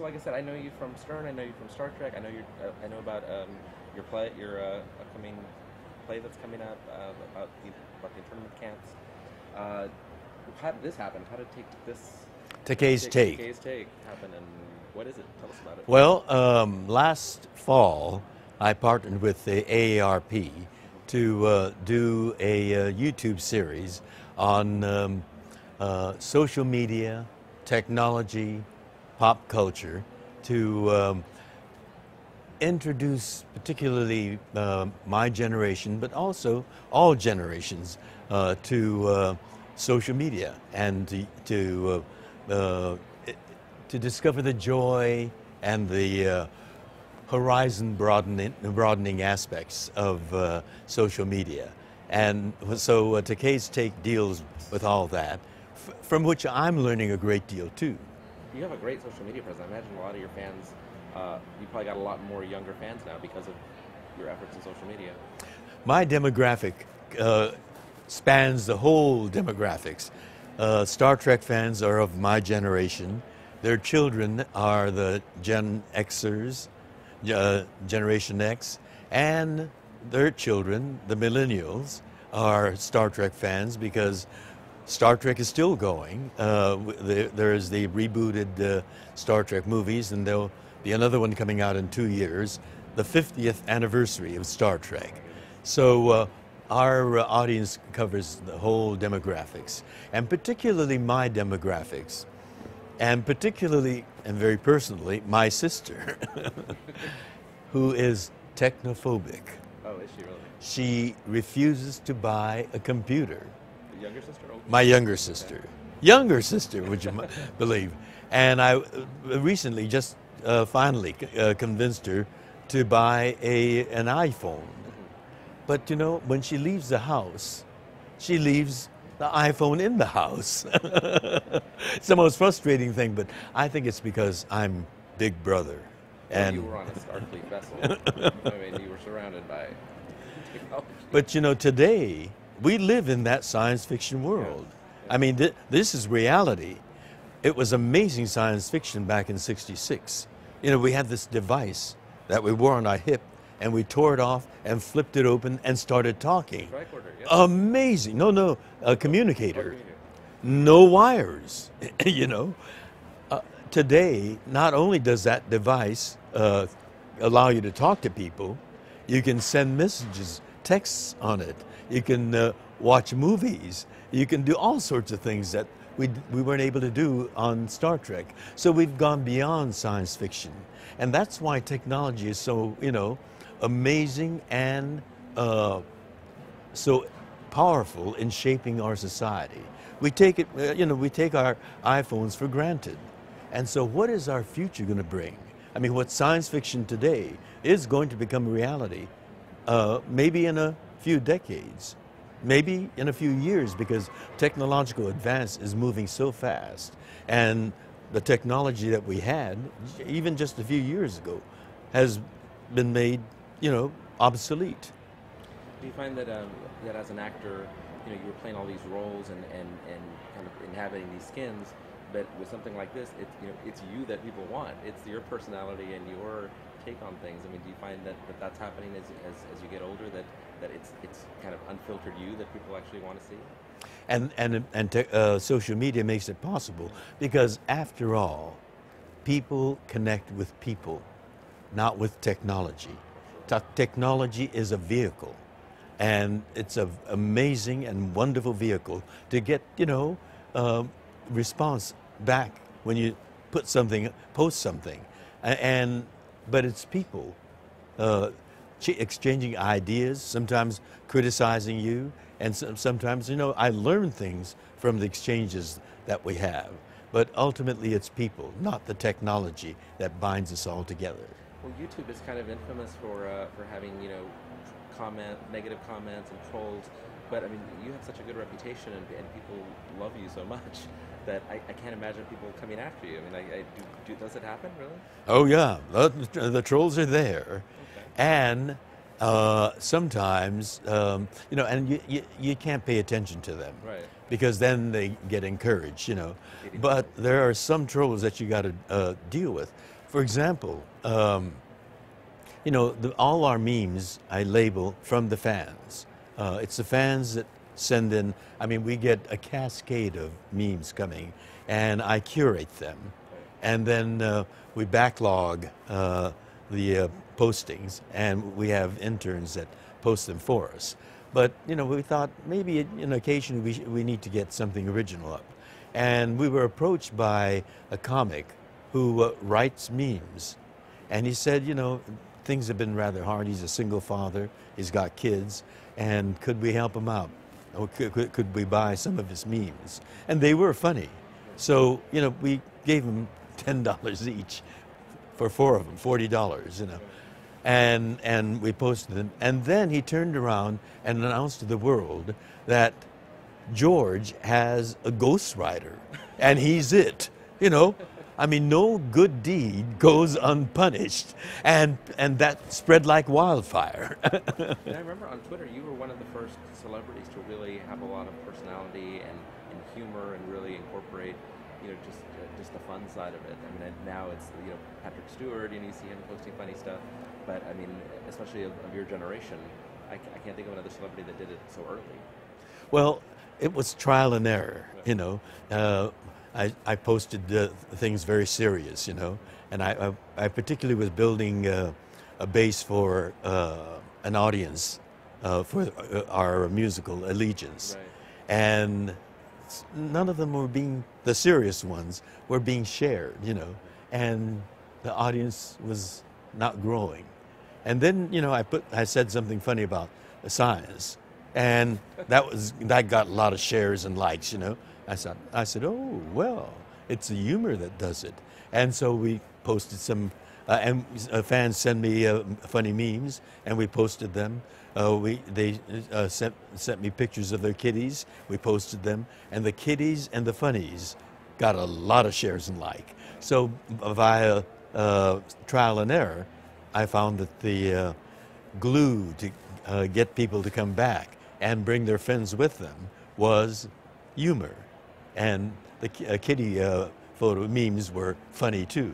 So like I said, I know you from Stern. I know you from Star Trek. I know you. I know about your play, your upcoming play that's coming up about the internment camps. Uh, how did this happen? How did Takei'sTake. Takei's Take happen, and what is it? Tell us about it. Well, last fall, I partnered with the AARP to do a YouTube series on social media, technology, pop culture, to introduce particularly my generation, but also all generations, to social media and to discover the joy and the horizon broadening aspects of social media. And so Takei'sTake deals with all that, from which I'm learning a great deal too. You have a great social media presence. I imagine a lot of your fans. You probably got a lot more younger fans now because of your efforts in social media. My demographic spans the whole demographics. Star Trek fans are of my generation. Their children are the Gen Xers, Generation X, and their children, the millennials, are Star Trek fans because Star Trek is still going. There's the rebooted Star Trek movies, and there'll be another one coming out in 2 years, the 50th anniversary of Star Trek. So our audience covers the whole demographics, and particularly my demographics, and particularly and very personally, my sister, who is technophobic. Oh, is she really? She refuses to buy a computer. The younger sister? Or My younger sister. Okay. Younger sister, would you believe? And I recently just finally convinced her to buy an iPhone. But you know, when she leaves the house, she leaves the iPhone in the house. It's the most frustrating thing, but I think it's because I'm Big Brother. Well, And you were on a Starfleet vessel. I mean, you were surrounded by technology. but you know, today we live in that science fiction world. Yeah. I mean, this is reality. It was amazing science fiction back in '66. You know, we had this device that we wore on our hip, and we tore it off and flipped it open and started talking. Tricorder, yeah. Amazing. No, a communicator. Communicator. No wires, you know. Today, not only does that device allow you to talk to people, you can send messages, texts on it. You can watch movies. You can do all sorts of things that we weren't able to do on Star Trek. So we've gone beyond science fiction. And that's why technology is so, you know, amazing and so powerful in shaping our society. We take it, you know, we take our iPhones for granted. And so what is our future going to bring? I mean, what science fiction today is going to become reality, maybe in a few decades, maybe in a few years, because technological advance is moving so fast. And the technology that we had, even just a few years ago, has been made, you know, obsolete. Do you find that that as an actor, you know, you were playing all these roles and kind of inhabiting these skins, but with something like this, it's you that people want. It's your personality and your take on things. I mean, do you find that that's happening as you get older, that it's kind of unfiltered you that people actually want to see? And social media makes it possible because, after all, people connect with people, not with technology. Technology is a vehicle, and it's an amazing and wonderful vehicle to get, you know, response back when you post something, but it's people exchanging ideas, sometimes criticizing you, and sometimes, you know, I learn things from the exchanges that we have. But ultimately, it's people, not the technology, that binds us all together. Well, YouTube is kind of infamous for having, you know, negative comments and trolls. But I mean, you have such a good reputation, and people love you so much that I can't imagine people coming after you. I mean, does it happen, really? Oh yeah, the trolls are there, Okay. and Sometimes, you know, and you can't pay attention to them. Right. Because then they get encouraged, you know. But there are some trolls that you got to deal with. For example, you know, all our memes I label from the fans. It's the fans that send in, I mean, we get a cascade of memes coming, and I curate them. And then we backlog the postings, and we have interns that post them for us. But, you know, we thought maybe on occasion we need to get something original up. And we were approached by a comic who writes memes. And he said, you know, things have been rather hard. He's a single father. He's got kids. And could we help him out? Or could we buy some of his memes? And they were funny. So, you know, we gave him $10 each for 4 of them, $40, you know. And we posted them. And then he turned around and announced to the world that George has a ghostwriter, and he's it, you know. I mean, no good deed goes unpunished, and that spread like wildfire. And I remember on Twitter, you were one of the first celebrities to really have a lot of personality and humor, and really incorporate, you know, just the fun side of it. I mean, and now it's, you know, Patrick Stewart, and you see him posting funny stuff. But I mean, especially of your generation, I can't think of another celebrity that did it so early. Well, it was trial and error, you know. I posted things very serious, you know, and I particularly was building a base for an audience for our musical Allegiance. Right. And none of them were the serious ones were being shared, you know, and the audience was not growing. And then, you know, I said something funny about science, and that got a lot of shares and likes, you know. I said, oh, well, it's the humor that does it. And so we posted some, and fans send me funny memes, and we posted them. They sent me pictures of their kitties. We posted them, and the kitties and the funnies got a lot of shares and like. So via trial and error, I found that the glue to get people to come back and bring their friends with them was humor. And the kitty photo memes were funny too.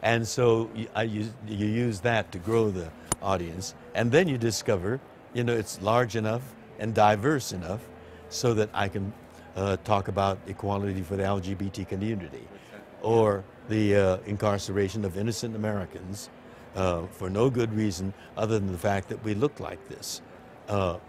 And so you use that to grow the audience. And then you discover, you know, it's large enough and diverse enough so that I can talk about equality for the LGBT community, or the incarceration of innocent Americans for no good reason other than the fact that we look like this.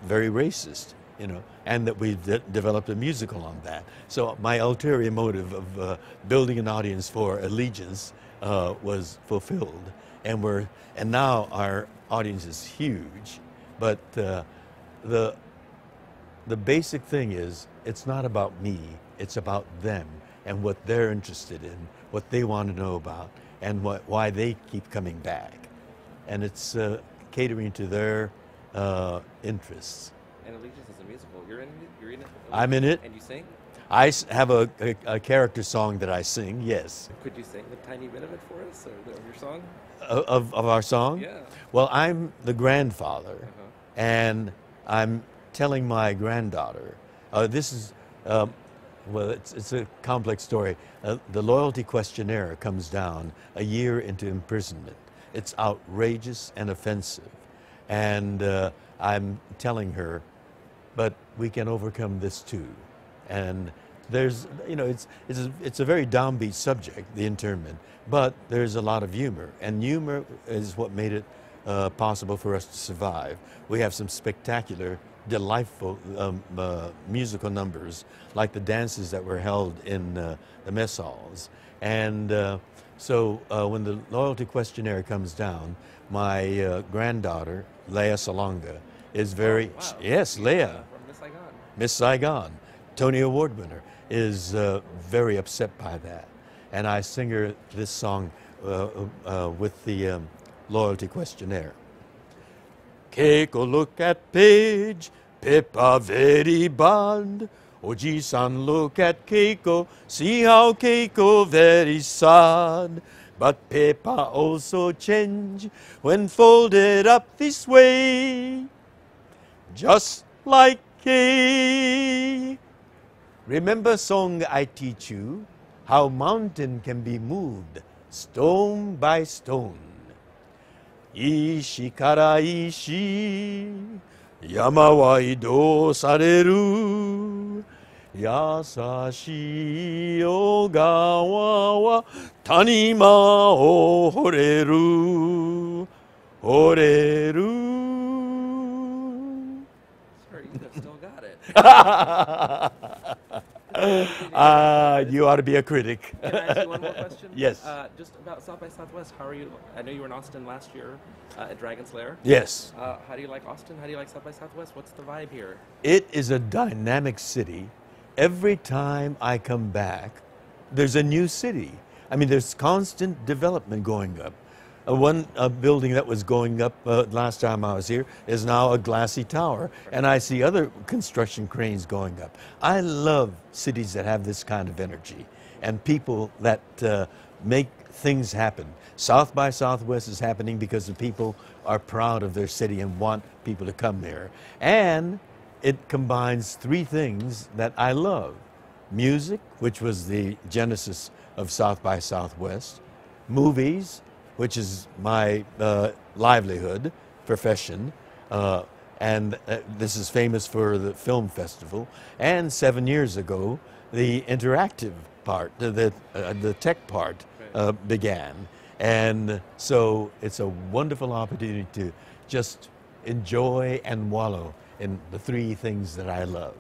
Very racist, you know, and that we've developed a musical on that. So my ulterior motive of building an audience for Allegiance was fulfilled, and now our audience is huge. But the basic thing is, it's not about me, it's about them and what they're interested in, what they want to know about, and why they keep coming back. And it's catering to their interests. And Allegiance is a musical. You're in it? You're in it? I'm in it. And you sing? I have a character song that I sing, yes. Could you sing a tiny bit of it for us, or of your song? Of our song? Yeah. Well, I'm the grandfather, and I'm telling my granddaughter, this is, well, it's a complex story. The loyalty questionnaire comes down a year into imprisonment. It's outrageous and offensive. And I'm telling her, but we can overcome this too. And there's, you know, it's a very downbeat subject, the internment, but there's a lot of humor. And humor is what made it possible for us to survive. We have some spectacular, delightful musical numbers, like the dances that were held in the mess halls. And so when the loyalty questionnaire comes down, my granddaughter, Leah Salonga, is very, wow. Yes, Leah. From Miss Saigon. Miss Saigon, Tony Award winner, is very upset by that. And I sing her this song with the loyalty questionnaire. Keiko look at Paige, Pippa very bad. Oji-san look at Keiko, see how Keiko very sad. But paper also change when folded up this way. Just like a... Remember song I teach you, how mountain can be moved stone by stone. Ishi kara ishi, yama wa idou sareru. Yasashi ogawa wa tanima o horeru. Horeru. Sir, you have still got it. You ought to be a critic. Can I ask you one more question? Yes. Just about South by Southwest. How are you? I know you were in Austin last year at Dragon's Lair. Yes. How do you like Austin? How do you like South by Southwest? What's the vibe here? It is a dynamic city. Every time I come back, there's a new city. I mean, there's constant development going up. One building that was going up last time I was here is now a glassy tower, and I see other construction cranes going up. I love cities that have this kind of energy and people that make things happen. South by Southwest is happening because the people are proud of their city and want people to come there. And it combines three things that I love. Music, which was the genesis of South by Southwest. Movies, which is my livelihood, profession, and this is famous for the film festival. And 7 years ago, the interactive part, the tech part began. And so it's a wonderful opportunity to just enjoy and wallow in the three things that I love.